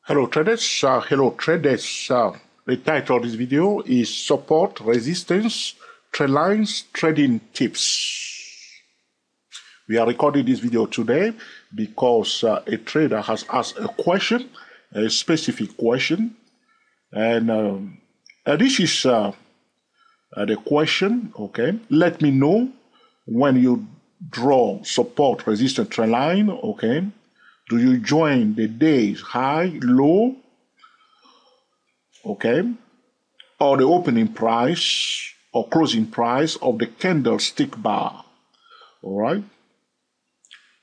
Hello traders, the title of this video is Support, Resistance, Trendlines, Trading Tips. We are recording this video today because a trader has asked a question, a specific question, and this is the question, okay? Let me know when you draw support, resistance, trendline, okay? Do you join the day's high, low, okay, or the opening price or closing price of the candlestick bar? All right.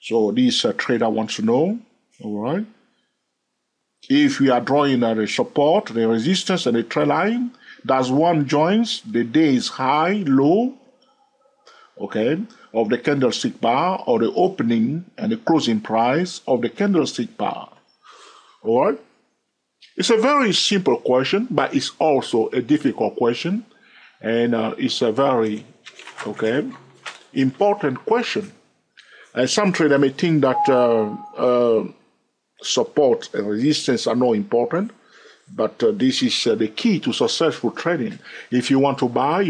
So this trader wants to know, all right, if we are drawing the support, the resistance, and the trend line, does one joins the day's high, low, okay, of the candlestick bar or the opening and the closing price of the candlestick bar? All right. It's a very simple question, but it's also a difficult question, and it's a very, okay, important question. And some traders may think that support and resistance are not important, but this is the key to successful trading. If you want to buy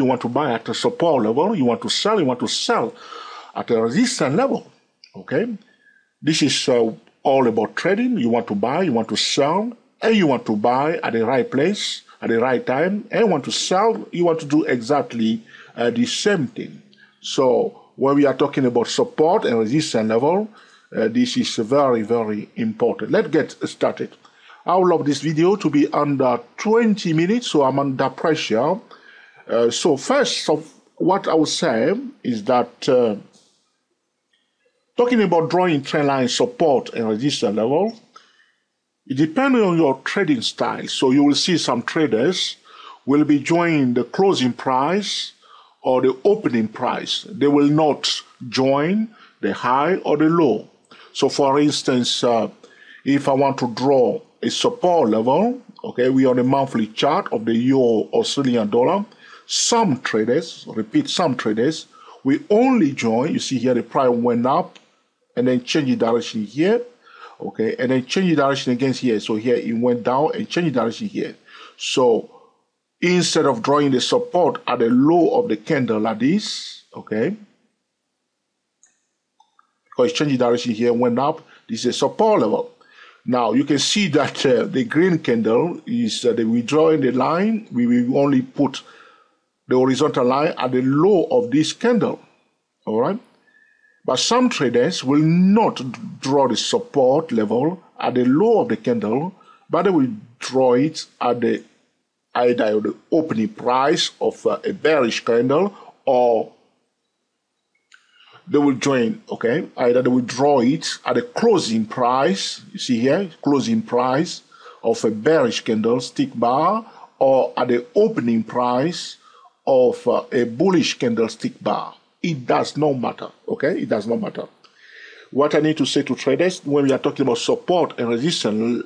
at a support level. You want to sell at a resistance level. Okay, this is all about trading. You want to buy, you want to sell, and you want to buy at the right place at the right time, and you want to sell. You want to do exactly the same thing. So when we are talking about support and resistance level, this is very, very important. Let's get started. I would love this video to be under 20 minutes, so I'm under pressure. So first of what I would say is that talking about drawing trend line support and resistance level, it depends on your trading style. So you will see some traders will be joining the closing price or the opening price. They will not join the high or the low. So for instance, if I want to draw a support level, okay, we are on a monthly chart of the euro Australian dollar. Some traders, repeat, some traders, we only join, you see here the price went up and then change the direction here, okay, and then change the direction again here. So here it went down and change the direction here. So instead of drawing the support at the low of the candle like this, okay, because change the direction here went up, this is a support level. Now you can see that the green candle is the withdrawing the line. We will only put the horizontal line at the low of this candle, all right? But some traders will not draw the support level at the low of the candle, but they will draw it at the either the opening price of a bearish candle, or they will join, okay, either they will draw it at the closing price, you see here, closing price of a bearish candlestick bar, or at the opening price of a bullish candlestick bar. It does not matter, okay, it does not matter. What I need to say to traders when we are talking about support and resistance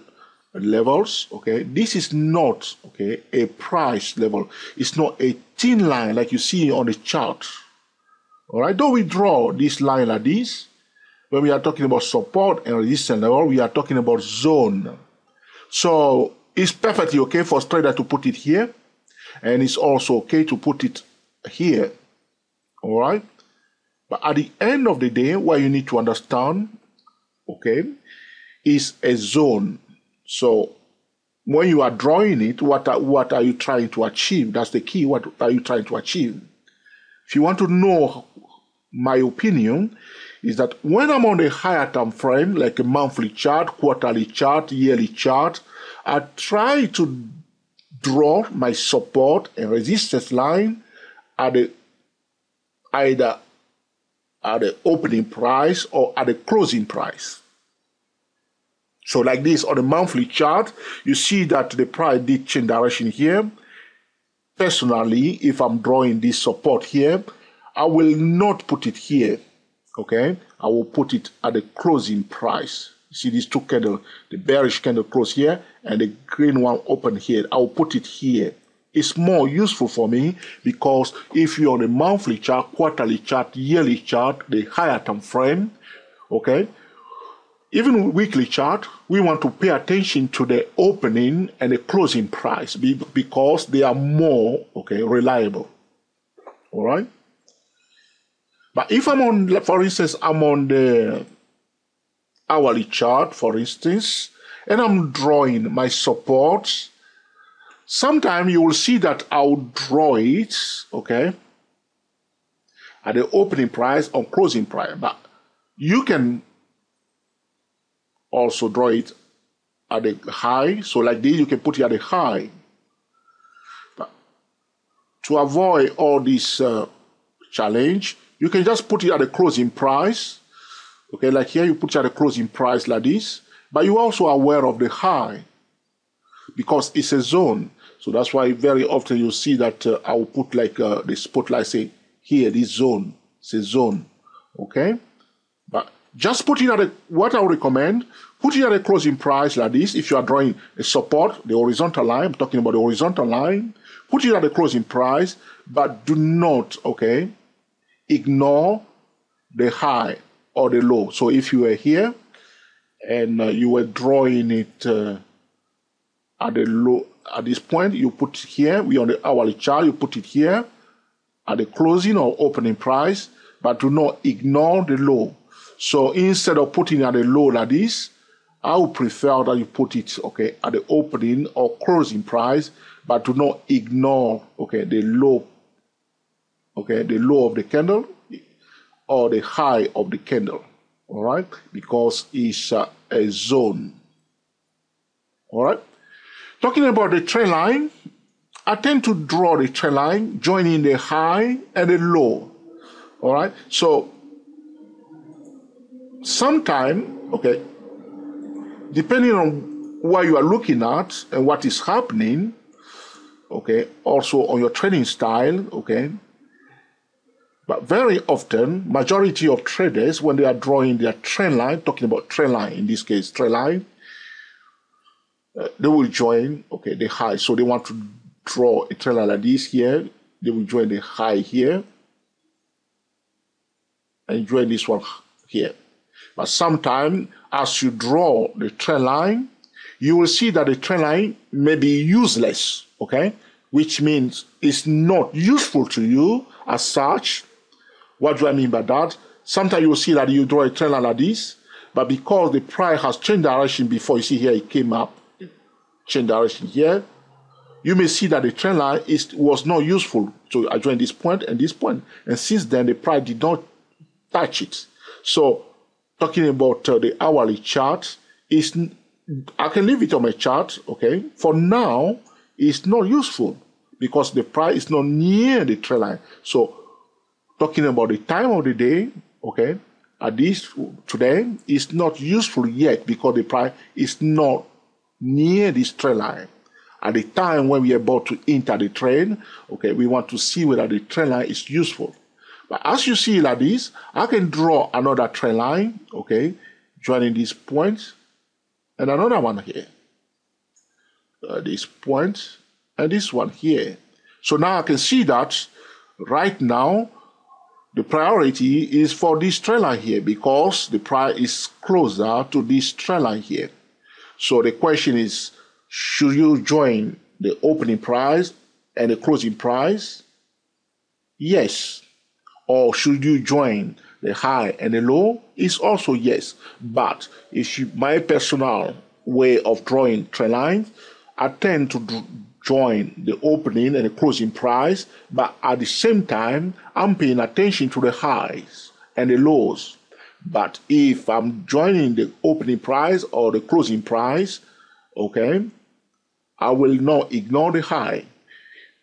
levels, okay, this is not, okay, a price level. It's not a thin line like you see on the chart. All right, though we draw this line like this, when we are talking about support and resistance level, we are talking about zone. So it's perfectly okay for trader to put it here, and it's also okay to put it here. All right, but at the end of the day, what you need to understand, okay, is a zone. So when you are drawing it, what are you trying to achieve? That's the key. What are you trying to achieve? If you want to know my opinion, is that when I'm on a higher time frame, like a monthly chart, quarterly chart, yearly chart, I try to draw my support and resistance line at the either at the opening price or at the closing price. So like this on the monthly chart, you see that the price did change direction here. Personally, if I'm drawing this support here, I will not put it here, okay? I will put it at the closing price. You see these two candles, the bearish candle close here and the green one open here. I will put it here. It's more useful for me because if you're on a monthly chart, quarterly chart, yearly chart, the higher time frame, okay, even with weekly chart, we want to pay attention to the opening and the closing price because they are more, okay, reliable. All right. But if I'm on, for instance, I'm on the hourly chart, for instance, and I'm drawing my supports, sometimes you will see that I'll draw it, okay, at the opening price or closing price. But you can also draw it at the high. So like this, you can put it at the high. But to avoid all this challenge, you can just put it at the closing price. Okay, like here you put it at the closing price like this. But you're also aware of the high because it's a zone. So that's why very often you see that I will put like the spotlight, say here, this zone. It's a zone. Okay? But just put it at what I would recommend, put it at a closing price like this. If you are drawing a support, the horizontal line, I'm talking about the horizontal line, put it at the closing price, but do not, okay, ignore the high or the low. So if you were here and you were drawing it at the low, at this point, you put it here, we on the hourly chart, you put it here at the closing or opening price, but do not ignore the low. So instead of putting at the low like this, I would prefer that you put it, okay, at the opening or closing price, but do not ignore, okay, the low, okay, the low of the candle or the high of the candle, all right, because it's a zone, all right. Talking about the trend line, I tend to draw the trend line joining the high and the low, all right. So sometime, okay, depending on what you are looking at and what is happening, okay, also on your trading style, okay, but very often, majority of traders, when they are drawing their trend line, talking about trend line, in this case, trend line, they will join, okay, the high. So they want to draw a trend line like this here. They will join the high here and join this one here. But sometimes, as you draw the trend line, you will see that the trend line may be useless, okay? Which means it's not useful to you as such. What do I mean by that? Sometimes you will see that you draw a trend line like this, but because the price has changed direction before, you see here it came up, changed direction here, you may see that the trend line was not useful to join this point and this point. And since then, the price did not touch it. So, talking about the hourly chart, I can leave it on my chart, okay? For now, it's not useful because the price is not near the trend line. So, talking about the time of the day, okay, at least today, is not useful yet because the price is not near this trend line. At the time when we are about to enter the trend, okay, we want to see whether the trend line is useful. But as you see like this, I can draw another trend line, okay, joining this point and another one here. This point and this one here. So now I can see that right now the priority is for this trend line here because the price is closer to this trend line here. So the question is, should you join the opening price and the closing price? Yes. Or should you join the high and the low? It's also yes. But my personal way of drawing trend lines, I tend to join the opening and the closing price, but at the same time, I'm paying attention to the highs and the lows. But if I'm joining the opening price or the closing price, okay, I will not ignore the high.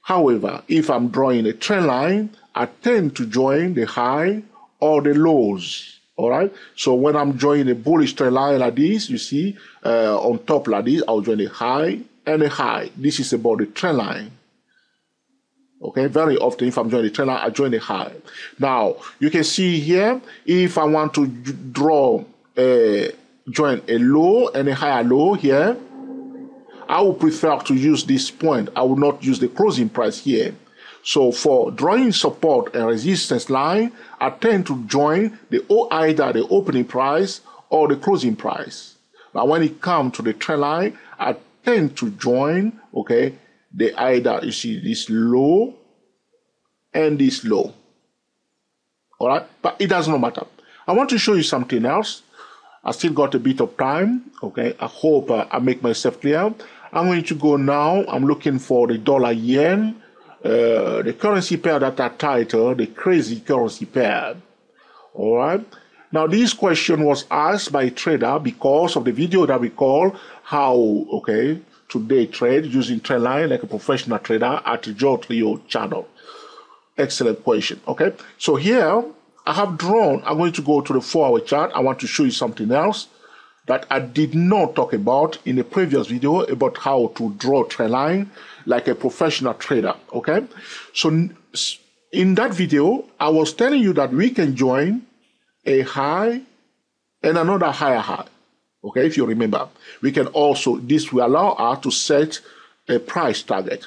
However, if I'm drawing a trend line, I tend to join the high or the lows. All right. So when I'm joining a bullish trend line like this, you see, on top like this, I'll join the high and the high. This is about the trend line. Okay. Very often, if I'm joining the trend line, I join the high. Now you can see here, if I want to join a low and a higher low here, I would prefer to use this point. I will not use the closing price here. So for drawing support and resistance line, I tend to join either the opening price or the closing price. But when it comes to the trend line, I tend to join, okay, the either, you see this low and this low. All right, but it does not matter. I want to show you something else. I still got a bit of time, okay. I hope I make myself clear. I'm going to go now. I'm looking for the dollar yen, the currency pair that I titled the crazy currency pair. All right. Now, this question was asked by a trader because of the video that we call how, okay, to day trade using Trendline like a professional trader at the Joe Trio channel. Excellent question. Okay. So here I have drawn, I'm going to go to the 4-hour chart. I want to show you something else that I did not talk about in the previous video about how to draw a trend line like a professional trader, okay? So in that video, I was telling you that we can join a high and another higher high, okay? If you remember, we can also, this will allow us to set a price target.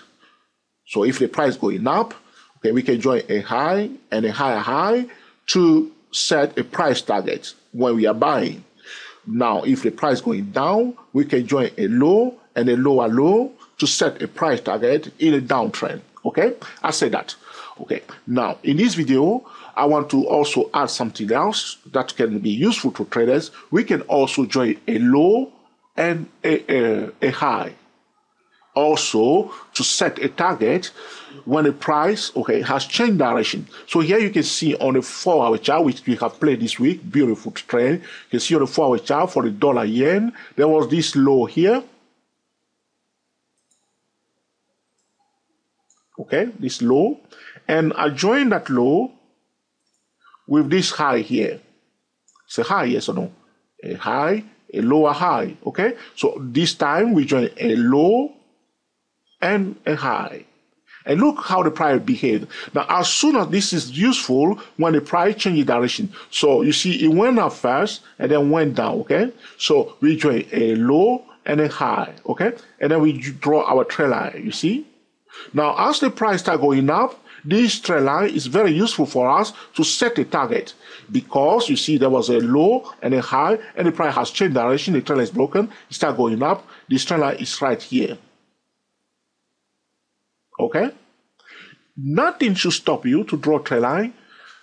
So if the price going up, okay, we can join a high and a higher high to set a price target when we are buying. Now, if the price going down, we can join a low and a lower low to set a price target in a downtrend. Okay, I said that. Okay, now in this video, I want to also add something else that can be useful to traders. We can also join a low and a high. Also to set a target when the price, okay, has changed direction. So here you can see on the 4-hour chart, which we have played this week, beautiful trend. You can see on the 4-hour chart for the dollar yen, there was this low here. Okay, this low. And I joined that low with this high here. It's a high, yes or no? A high, a lower high, okay? So this time we join a low and a high. And look how the price behaved. Now, as soon as this is useful when the price changes direction. So you see it went up first and then went down, okay? So we join a low and a high, okay? And then we draw our trend line, you see? Now, as the price start going up, this trend line is very useful for us to set a target because you see there was a low and a high and the price has changed direction, the trend line is broken, it start going up, this trend line is right here. Okay? Nothing should stop you to draw a trend line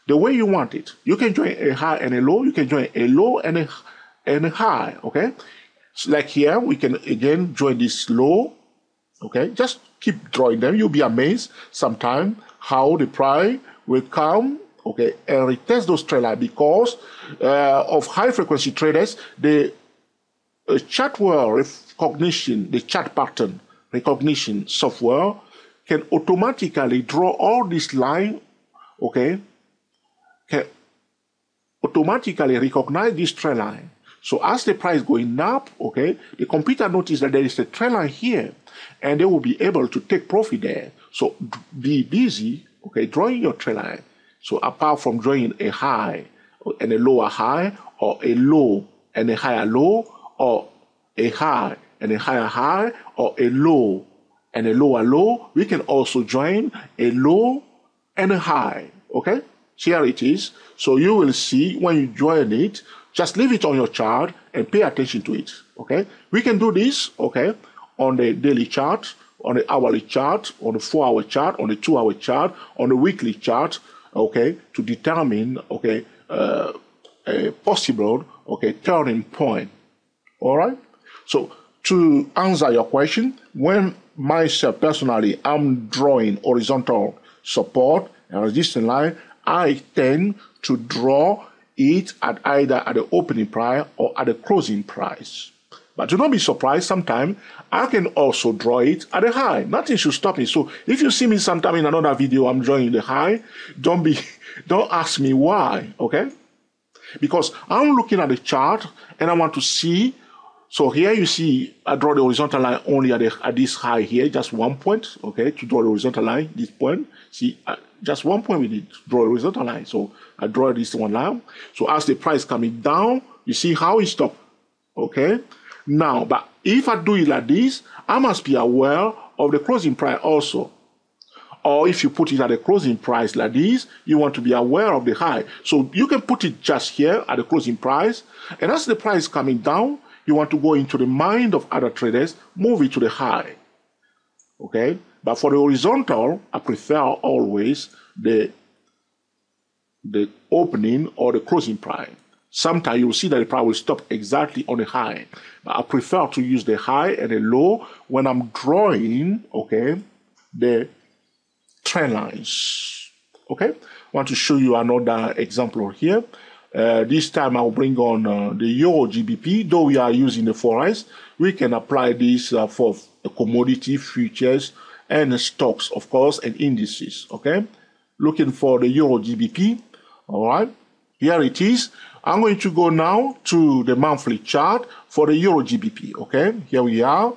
the way you want it. You can join a high and a low. You can join a low and a high. Okay? So like here, we can again join this low. Okay? Just keep drawing them. You'll be amazed sometime how the price will come. Okay? And retest those trend lines because of high frequency traders, the chart recognition, the chart pattern recognition software can automatically draw all this line, okay, can automatically recognize this trend line. So as the price going up, okay, the computer notices that there is a trend line here, and they will be able to take profit there. So be busy, okay, drawing your trend line. So apart from drawing a high and a lower high, or a low and a higher low, or a high and a higher high, or a low and a lower low, we can also join a low and a high, okay? Here it is. So you will see when you join it, just leave it on your chart and pay attention to it, okay? We can do this, okay, on the daily chart, on the hourly chart, on the 4-hour chart, on the 2-hour chart, on the weekly chart, okay, to determine, okay, a possible, okay, turning point, all right? So to answer your question, when myself personally, I'm drawing horizontal support and resistance line, I tend to draw it at either at the opening price or at the closing price. But do not be surprised, sometimes I can also draw it at a high. Nothing should stop me. So if you see me sometime in another video, I'm drawing the high, don't ask me why, okay? Because I'm looking at the chart and I want to see. So here you see, I draw the horizontal line only at this high here, just 1 point, okay, to draw the horizontal line, this point. See, just 1 point we need to draw a horizontal line. So I draw this one line. So as the price coming down, you see how it stopped, okay? Now, but if I do it like this, I must be aware of the closing price also. or if you put it at the closing price like this, you want to be aware of the high. So you can put it just here at the closing price, and as the price is coming down, you want to go into the mind of other traders, move it to the high. Okay? But for the horizontal, I prefer always the opening or the closing price. Sometimes you'll see that the price will stop exactly on the high. But I prefer to use the high and the low when I'm drawing, okay, the trend lines. Okay? I want to show you another example here. This time I'll bring on the Euro GBP. Though we are using the forex, we can apply this for commodity, futures, and stocks, of course, and indices. Okay? Looking for the Euro GBP. All right? Here it is. I'm going to go now to the monthly chart for the Euro GBP. Okay? Here we are.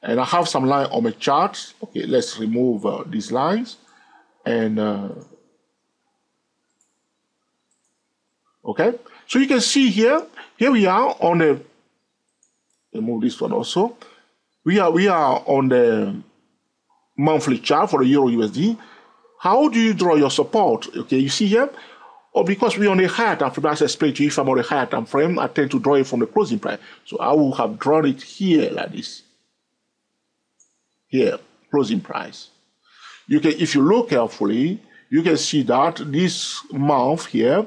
And I have some line on my chart. Okay, let's remove these lines. And okay, so you can see here we are on the, remove this one also. We are on the monthly chart for the Euro USD. How do you draw your support? Okay, you see here, because we're on a higher time frame, as I explained to you, if I'm on a higher time frame, I tend to draw it from the closing price. So I will have drawn it here like this. Here, closing price. You can, if you look carefully, you can see that this month here,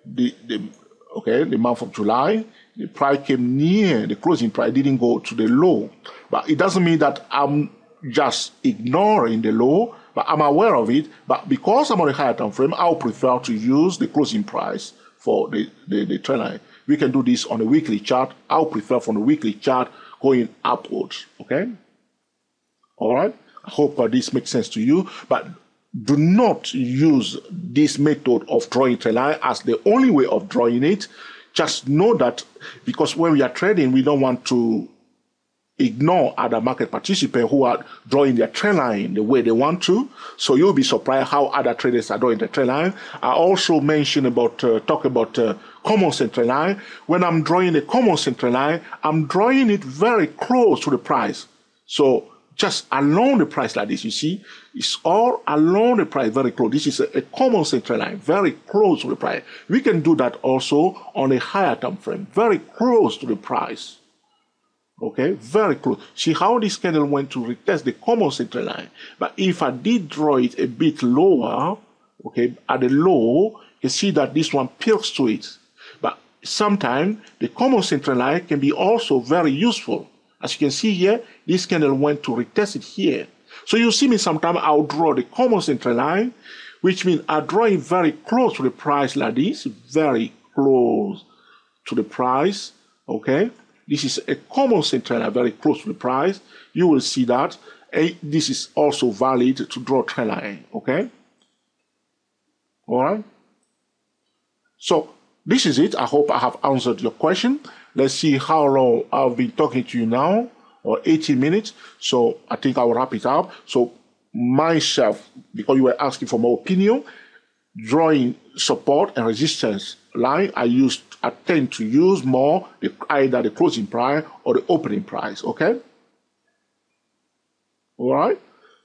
the month of July, the price came near the closing price, didn't go to the low. But it doesn't mean that I'm just ignoring the low, but I'm aware of it. But because I'm on a higher time frame, I'll prefer to use the closing price for the trend line. We can do this on a weekly chart. I'll prefer from the weekly chart going upwards. Okay? All right? I hope this makes sense to you. But do not use this method of drawing trend line as the only way of drawing it. Just know that because when we are trading, we don't want to ignore other market participants who are drawing their trend line the way they want to. So you'll be surprised how other traders are drawing the trend line. I also mentioned about, talk about common sense trend line. When I'm drawing a common sense trend line, I'm drawing it very close to the price. So just along the price like this, you see, it's all along the price, very close. This is a common sense trend line, very close to the price. We can do that also on a higher time frame, very close to the price. Okay, very close. See how this candle went to retest the common sense trend line. But if I did draw it a bit lower, okay, at the low, you see that this one peels to it. But sometimes the common sense trend line can be also very useful. As you can see here, this candle went to retest it here. So you see me sometimes I'll draw the common sense trend line, which means I draw it very close to the price like this, very close to the price, okay? This is a common sense trend line, very close to the price. You will see that. This is also valid to draw trend line, okay? All right? So this is it. I hope I have answered your question. Let's see how long I've been talking to you now, or 18 minutes. So I think I'll wrap it up. So myself, because you were asking for my opinion, drawing support and resistance line, I tend to use more either the closing price or the opening price, okay? All right?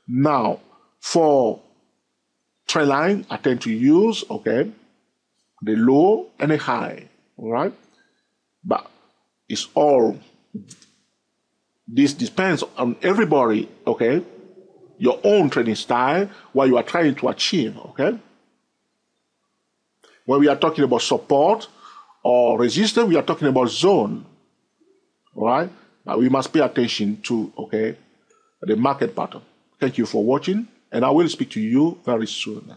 Now, for trend line, I tend to use, okay, the low and the high, all right? But it's all, this depends on everybody, okay? Your own trading style, what you are trying to achieve, okay? When we are talking about support or resistance, we are talking about zone, all right? But we must pay attention to, okay, the market pattern. Thank you for watching, and I will speak to you very soon.